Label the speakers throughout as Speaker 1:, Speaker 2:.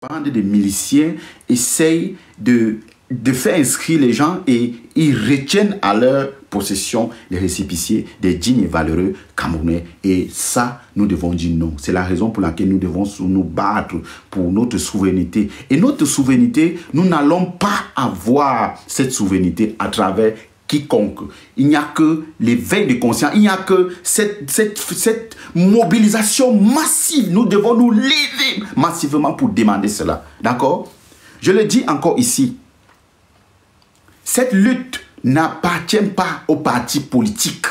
Speaker 1: bande de miliciens essayent de faire inscrire les gens et ils retiennent à leur possession les récépissés des dignes et valeureux Camerounais. Et ça, nous devons dire non. C'est la raison pour laquelle nous devons nous battre pour notre souveraineté. Et notre souveraineté, nous n'allons pas avoir cette souveraineté à travers quiconque. Il n'y a que l'éveil de conscience, il n'y a que cette mobilisation massive. Nous devons nous lever massivement pour demander cela. D'accord? Je le dis encore ici. Cette lutte n'appartient pas aux partis politiques.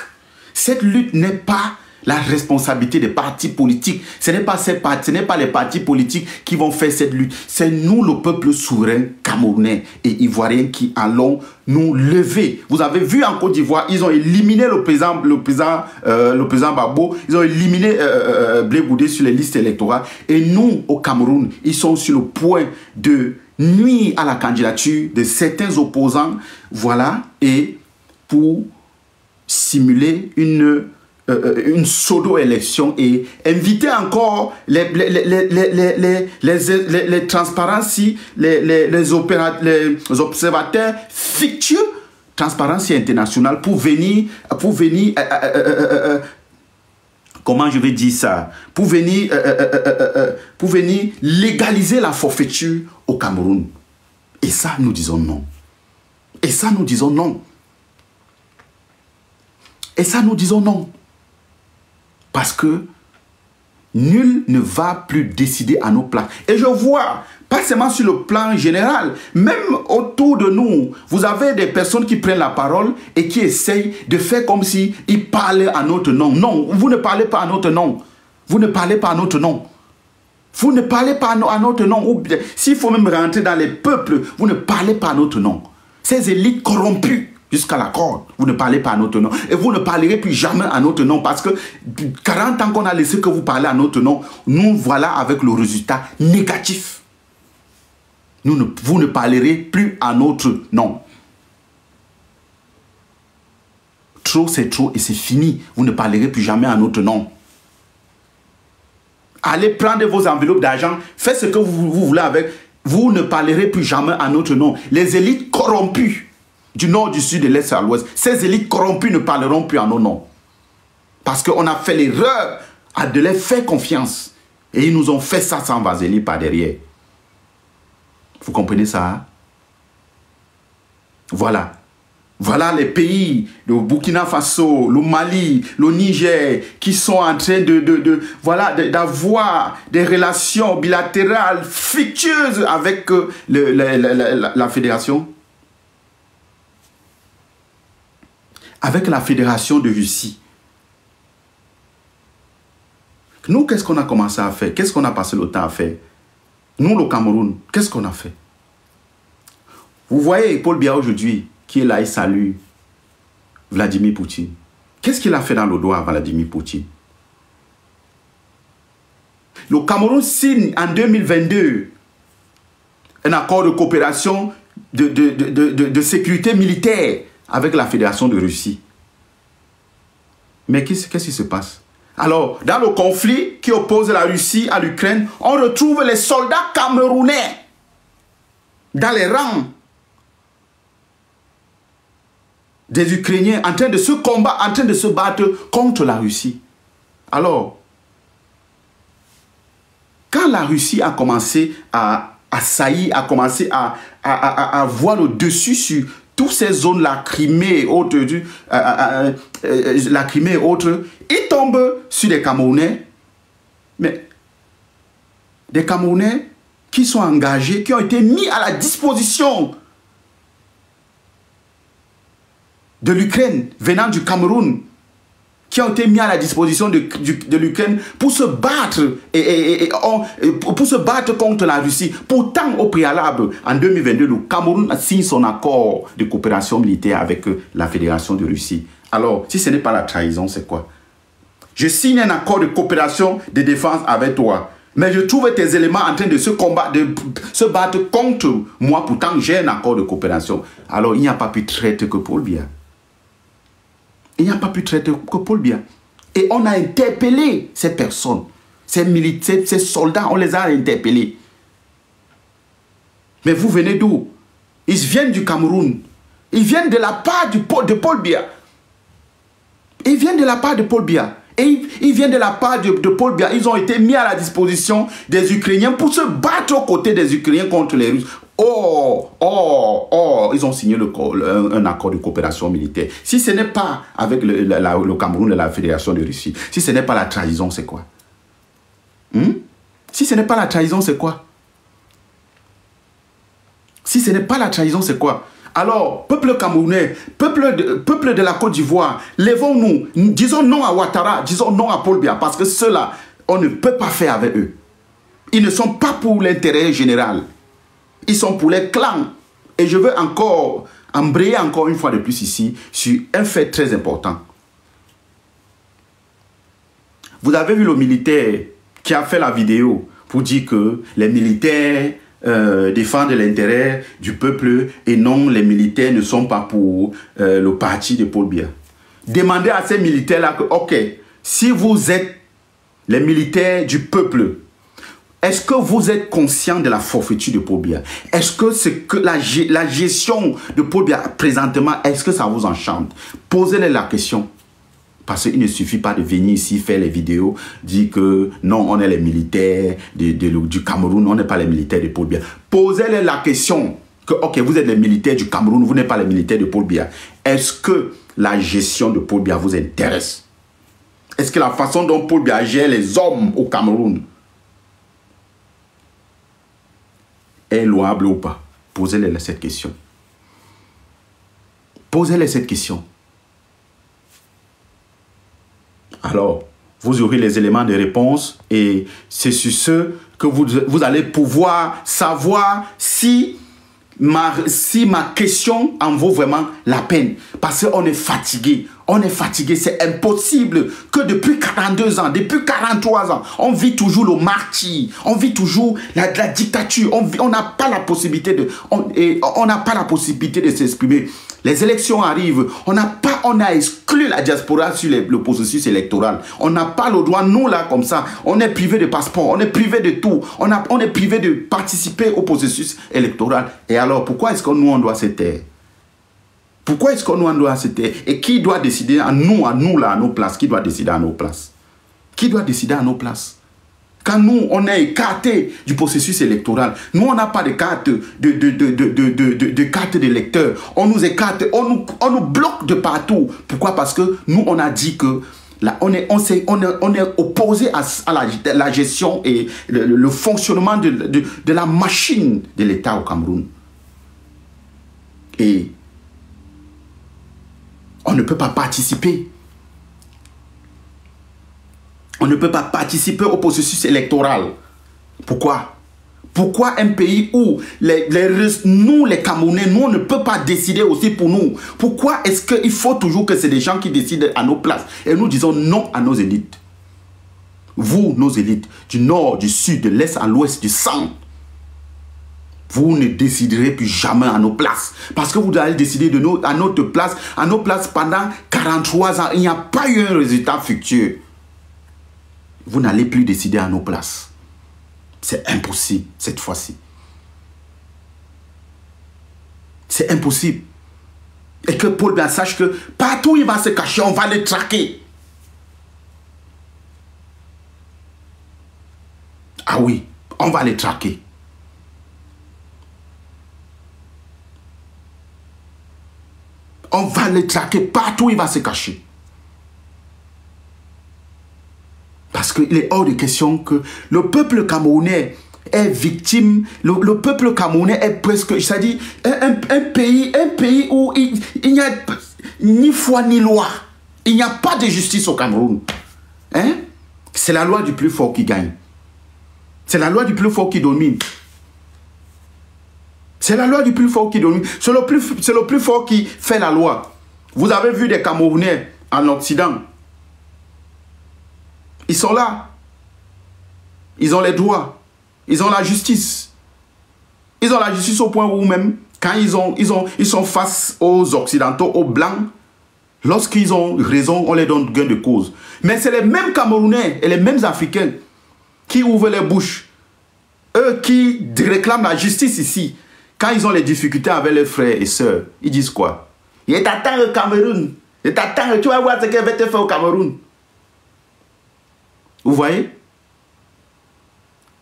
Speaker 1: Cette lutte n'est pas la responsabilité des partis politiques. Ce n'est pas les partis politiques qui vont faire cette lutte. C'est nous, le peuple souverain camerounais et ivoirien, qui allons nous lever. Vous avez vu en Côte d'Ivoire, ils ont éliminé le président Gbagbo, ils ont éliminé Blé Goudé sur les listes électorales. Et nous, au Cameroun, ils sont sur le point de nuire à la candidature de certains opposants, voilà, et pour simuler une pseudo-élection et inviter encore les Transparency, les observateurs fictifs, Transparency International, pour venir comment je vais dire ça, pour venir légaliser la forfaiture au Cameroun. Et ça, nous disons non. Et ça, nous disons non. Et ça, nous disons non. Parce que nul ne va plus décider à nos places. Et je vois, pas seulement sur le plan général, même autour de nous, vous avez des personnes qui prennent la parole et qui essayent de faire comme si ils parlaient à notre nom. Non, vous ne parlez pas à notre nom. Vous ne parlez pas à notre nom. Vous ne parlez pas à notre nom. Ou bien, s'il faut même rentrer dans les peuples, vous ne parlez pas à notre nom. Ces élites corrompues jusqu'à la corde, vous ne parlez pas à notre nom. Et vous ne parlerez plus jamais à notre nom, parce que 40 ans qu'on a laissé que vous parlez à notre nom, nous voilà avec le résultat négatif. Vous ne parlerez plus à notre nom. Trop, c'est trop et c'est fini. Vous ne parlerez plus jamais à notre nom. Allez prendre vos enveloppes d'argent, faites ce que vous voulez avec. Vous ne parlerez plus jamais à notre nom. Les élites corrompues du nord, du sud, de l'est à l'ouest, ces élites corrompues ne parleront plus à nos noms. Parce qu'on a fait l'erreur de leur faire confiance. Et ils nous ont fait ça sans vaseline par derrière. Vous comprenez ça, hein? Voilà. Voilà les pays, le Burkina Faso, le Mali, le Niger, qui sont en train d'avoir des relations bilatérales fictieuses avec la fédération. Avec la fédération de Russie. Nous, qu'est-ce qu'on a commencé à faire? Qu'est-ce qu'on a passé le temps à faire? Nous, le Cameroun, qu'est-ce qu'on a fait? Vous voyez Paul Biya aujourd'hui, qui est là, il salue Vladimir Poutine. Qu'est-ce qu'il a fait dans le dos à Vladimir Poutine? Le Cameroun signe en 2022 un accord de coopération de sécurité militaire avec la Fédération de Russie. Mais qu'est-ce qui se passe? Alors, dans le conflit qui oppose la Russie à l'Ukraine, on retrouve les soldats camerounais dans les rangs des Ukrainiens en train de se combattre, en train de se battre contre la Russie. Alors, quand la Russie a commencé à assaillir, a commencé à avoir le dessus sur toutes ces zones, la Crimée et autres, ils tombent sur des Camerounais, mais des Camerounais qui sont engagés, qui ont été mis à la disposition de l'Ukraine, venant du Cameroun, qui ont été mis à la disposition de l'Ukraine pour se battre pour se battre contre la Russie. Pourtant, au préalable, en 2022, le Cameroun signe son accord de coopération militaire avec la Fédération de Russie. Alors, si ce n'est pas la trahison, c'est quoi? Je signe un accord de coopération de défense avec toi, mais je trouve tes éléments en train de se combattre, de se battre contre moi. Pourtant, j'ai un accord de coopération. Alors, il n'y a pas plus traître que Paul Biya. Il n'y a pas plus traître que Paul Biya. Et on a interpellé ces personnes, ces militaires, ces soldats, on les a interpellés. Mais vous venez d'où? Ils viennent du Cameroun. Ils viennent de la part de Paul Biya. Ils viennent de la part de Paul Biya. Et ils viennent de la part de Paul Biya. Ils ont été mis à la disposition des Ukrainiens pour se battre aux côtés des Ukrainiens contre les Russes. Ils ont signé un accord de coopération militaire. Si ce n'est pas avec le Cameroun et la Fédération de Russie, si ce n'est pas la trahison, c'est quoi? Si ce n'est pas la trahison, c'est quoi? Si ce n'est pas la trahison, c'est quoi? Alors, peuple camerounais, peuple de la Côte d'Ivoire, levons-nous, disons non à Ouattara, disons non à Paul Biya, parce que ceux-là, on ne peut pas faire avec eux. Ils ne sont pas pour l'intérêt général. Ils sont pour les clans. Et je veux encore embrayer encore une fois de plus ici sur un fait très important. Vous avez vu le militaire qui a fait la vidéo pour dire que les militaires défendent l'intérêt du peuple et non, les militaires ne sont pas pour le parti de Paul Biya. Demandez à ces militaires-là que, ok, si vous êtes les militaires du peuple, est-ce que vous êtes conscient de la forfaiture de Paul Biya? Est-ce que la gestion de Paul Biya présentement, est-ce que ça vous enchante? Posez-les la question. Parce qu'il ne suffit pas de venir ici faire les vidéos, dire que non, on est les militaires du Cameroun, on n'est pas les militaires de Paul Biya. Posez-les la question que, ok, vous êtes les militaires du Cameroun, vous n'êtes pas les militaires de Paul Biya. Est-ce que la gestion de Paul Biya vous intéresse? Est-ce que la façon dont Paul Biya gère les hommes au Cameroun est louable ou pas? Posez-les cette question. Posez-les cette question. Alors, vous aurez les éléments de réponse et c'est sur ce que vous allez pouvoir savoir si ma question en vaut vraiment la peine. Parce qu'on est fatigué. On est fatigué. C'est impossible que depuis 42 ans, depuis 43 ans, on vit toujours le martyre. On vit toujours la dictature. On n'a pas la possibilité de s'exprimer. Les élections arrivent. On a exclu la diaspora sur le processus électoral. On n'a pas le droit, nous là, comme ça. On est privé de passeport. On est privé de tout. On est privé de participer au processus électoral. Et alors, pourquoi est-ce que nous, on doit se taire? Pourquoi est-ce qu'on doit se taire? Et qui doit décider à nous là, à nos places? Qui doit décider à nos places? Qui doit décider à nos places? Quand nous, on est écarté du processus électoral, nous, on n'a pas de carte de carte d'électeur. On nous écarte, on nous bloque de partout. Pourquoi? Parce que nous, on a dit que là, on est opposé à la gestion et le fonctionnement de la machine de l'État au Cameroun. Et on ne peut pas participer. On ne peut pas participer au processus électoral. Pourquoi? Pourquoi un pays où nous, les Camerounais, nous, on ne peut pas décider aussi pour nous? Pourquoi est-ce qu'il faut toujours que c'est des gens qui décident à nos places? Et nous disons non à nos élites. Vous, nos élites, du nord, du sud, de l'est à l'ouest, du centre, vous ne déciderez plus jamais à nos places. Parce que vous allez décider à notre place, pendant 43 ans. Il n'y a pas eu un résultat fructueux. Vous n'allez plus décider à nos places. C'est impossible cette fois-ci. C'est impossible. Et que Paul Biya sache que partout où il va se cacher, on va le traquer. Ah oui, on va les traquer. On va le traquer partout où il va se cacher. Parce qu'il est hors de question que le peuple camerounais est victime. Le peuple camerounais est presque, c'est-à-dire un pays où il n'y a ni foi ni loi. Il n'y a pas de justice au Cameroun. Hein? C'est la loi du plus fort qui gagne. C'est la loi du plus fort qui domine. C'est la loi du plus fort qui domine. C'est le plus fort qui fait la loi. Vous avez vu des Camerounais en Occident. Ils sont là. Ils ont les droits. Ils ont la justice. Ils ont la justice au point où même, quand ils sont face aux Occidentaux, aux Blancs, lorsqu'ils ont raison, on les donne gain de cause. Mais c'est les mêmes Camerounais et les mêmes Africains qui ouvrent les bouches. Eux qui réclament la justice ici. quand ils ont les difficultés avec leurs frères et sœurs, ils disent quoi? Il t'attend au Cameroun. Il t'attend, tu vas voir ce qu'elle va te faire au Cameroun. Vous voyez?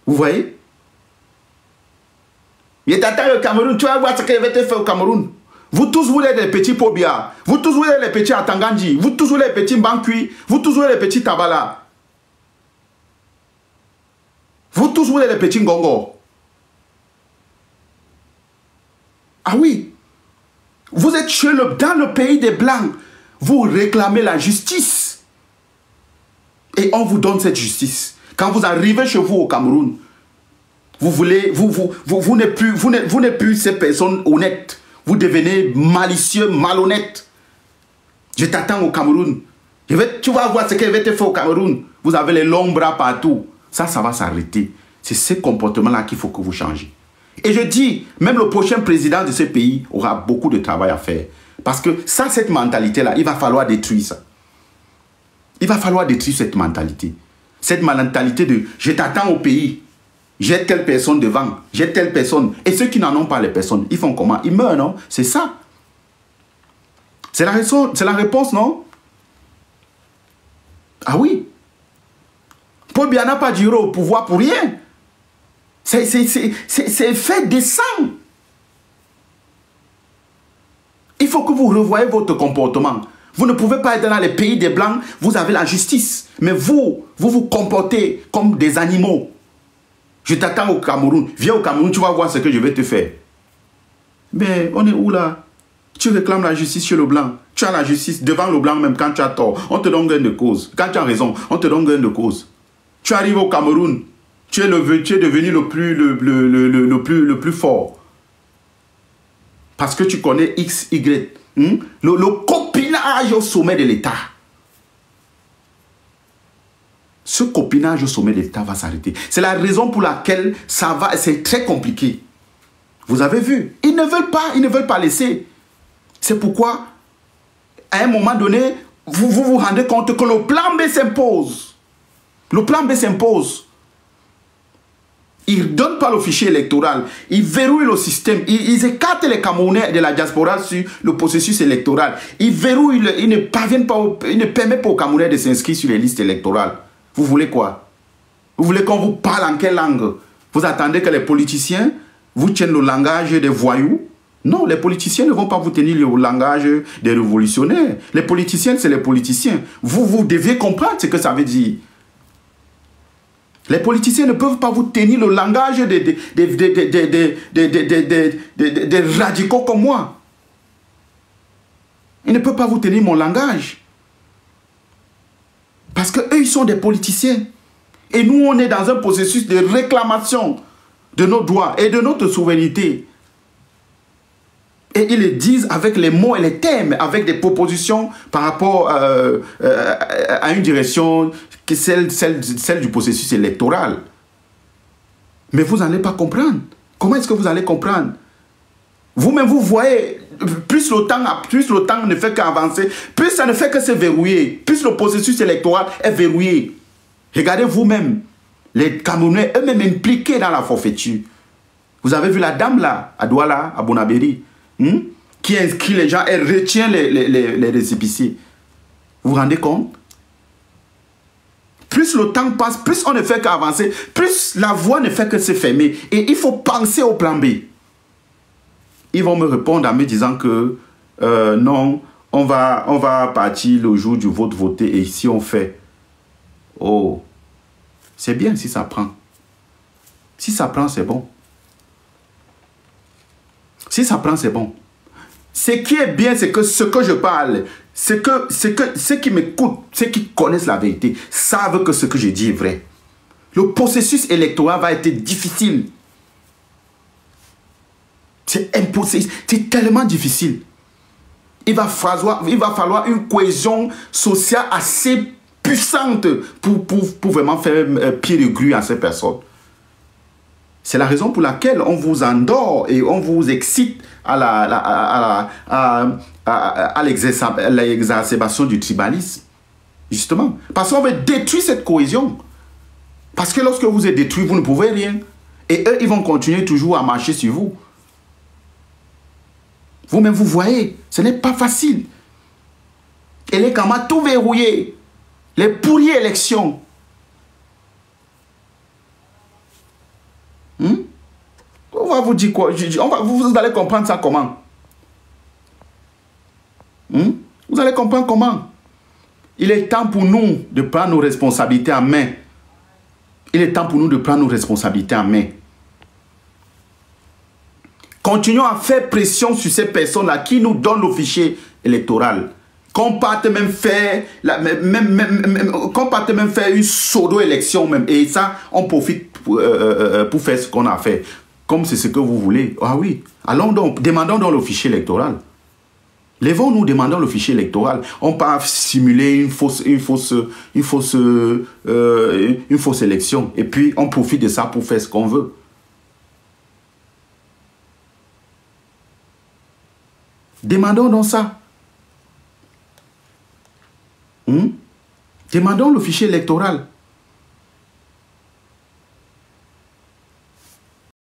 Speaker 1: Vous voyez? Il t'attend au Cameroun, tu vas voir ce qu'elle va te faire au Cameroun. Vous tous, vous êtes les petits Pobia. Vous tous, vous êtes les petits Atangandji. Vous tous, vous êtes les petits Mbankui. Vous tous, vous êtes les petits Tabala. Vous tous, vous êtes les petits Ngongo. Ah oui. Vous êtes dans le pays des Blancs. Vous réclamez la justice. Et on vous donne cette justice. Quand vous arrivez chez vous au Cameroun, vous n'êtes plus ces personnes honnêtes. Vous devenez malicieux, malhonnête. Je t'attends au Cameroun. Tu vas voir ce qu'elle va te faire au Cameroun. Vous avez les longs bras partout. Ça va s'arrêter. C'est ce comportement-là qu'il faut que vous changez. Et je dis, même le prochain président de ce pays aura beaucoup de travail à faire. Parce que cette mentalité-là, il va falloir détruire ça. Il va falloir détruire cette mentalité. Cette mentalité de « je t'attends au pays ». J'ai telle personne devant, j'ai telle personne. Et ceux qui n'en ont pas les personnes, ils font comment? Ils meurent, non? C'est ça. C'est la réponse, non? Ah oui. Paul Biya n'a pas duré au pouvoir pour rien. C'est fait de sang. Il faut que vous revoyez votre comportement. Vous ne pouvez pas être dans les pays des Blancs, vous avez la justice. Mais vous vous comportez comme des animaux. Je t'attends au Cameroun. Viens au Cameroun, tu vas voir ce que je vais te faire. Mais on est où là? Tu réclames la justice chez le Blanc. Tu as la justice devant le Blanc même quand tu as tort. On te donne gain de cause. Quand tu as raison, on te donne gain de cause. Tu arrives au Cameroun. Tu es devenu le plus fort. Parce que tu connais X, Y. Le copinage au sommet de l'État. Ce copinage au sommet de l'État va s'arrêter. C'est la raison pour laquelle c'est très compliqué. Vous avez vu, ils ne veulent pas laisser. C'est pourquoi, à un moment donné, vous vous rendez compte que le plan B s'impose. Le plan B s'impose. Ils ne donnent pas le fichier électoral. Ils verrouillent le système. Ils écartent les Camerounais de la diaspora sur le processus électoral. Ils verrouillent, ils ne permettent pas aux Camerounais de s'inscrire sur les listes électorales. Vous voulez quoi? Vous voulez qu'on vous parle en quelle langue? Vous attendez que les politiciens vous tiennent le langage des voyous? Non, les politiciens ne vont pas vous tenir le langage des révolutionnaires. Les politiciens, c'est les politiciens. Vous devez comprendre ce que ça veut dire. Les politiciens ne peuvent pas vous tenir le langage des radicaux comme moi. Ils ne peuvent pas vous tenir mon langage. Parce qu'eux, ils sont des politiciens. Et nous, on est dans un processus de réclamation de nos droits et de notre souveraineté. Et ils le disent avec les mots et les thèmes, avec des propositions par rapport à une direction, qui est celle du processus électoral. Mais vous n'allez pas comprendre. Comment est-ce que vous allez comprendre? Vous-même, vous voyez, plus le temps ne fait qu'avancer, plus ça ne fait que se verrouiller, plus le processus électoral est verrouillé. Regardez vous-même, les Camerounais eux-mêmes impliqués dans la forfaiture. Vous avez vu la dame là, à Douala, à Bonabéry, qui inscrit les gens et retient les récépissés. Vous vous rendez compte? Plus le temps passe, plus on ne fait qu'avancer, plus la voie ne fait que se fermer. Et il faut penser au plan B. Ils vont me répondre en me disant que non, on va partir le jour du vote voté et si on fait. Oh, c'est bien si ça prend. Si ça prend, c'est bon. Si ça prend, c'est bon. Ce qui est bien, c'est que ce que je parle, c'est que ceux qui m'écoutent, ceux qui connaissent la vérité, savent que ce que je dis est vrai. Le processus électoral va être difficile. C'est impossible. C'est tellement difficile. Il va falloir une cohésion sociale assez puissante pour vraiment faire pied de grue à ces personnes. C'est la raison pour laquelle on vous endort et on vous excite à l'exacerbation du tribalisme. Justement. Parce qu'on veut détruire cette cohésion. Parce que lorsque vous êtes détruit, vous ne pouvez rien. Et eux, ils vont continuer toujours à marcher sur vous. Vous-même, vous voyez, ce n'est pas facile. Et les Kama tout verrouillé. Les pourries élections. On va vous dire quoi? Vous allez comprendre ça comment? Vous allez comprendre comment? Il est temps pour nous de prendre nos responsabilités en main. Il est temps pour nous de prendre nos responsabilités en main. Continuons à faire pression sur ces personnes-là qui nous donnent le fichier électoral. Qu'on parte même faire, qu'on parte même faire une pseudo-élection même. Et ça, on profite pour faire ce qu'on a fait. Comme c'est ce que vous voulez. Ah oui. Allons donc, demandons donc le fichier électoral. Lèvons-nous, demandons le fichier électoral. On peut simuler une fausse élection. Et puis, on profite de ça pour faire ce qu'on veut. Demandons donc ça. Demandons le fichier électoral.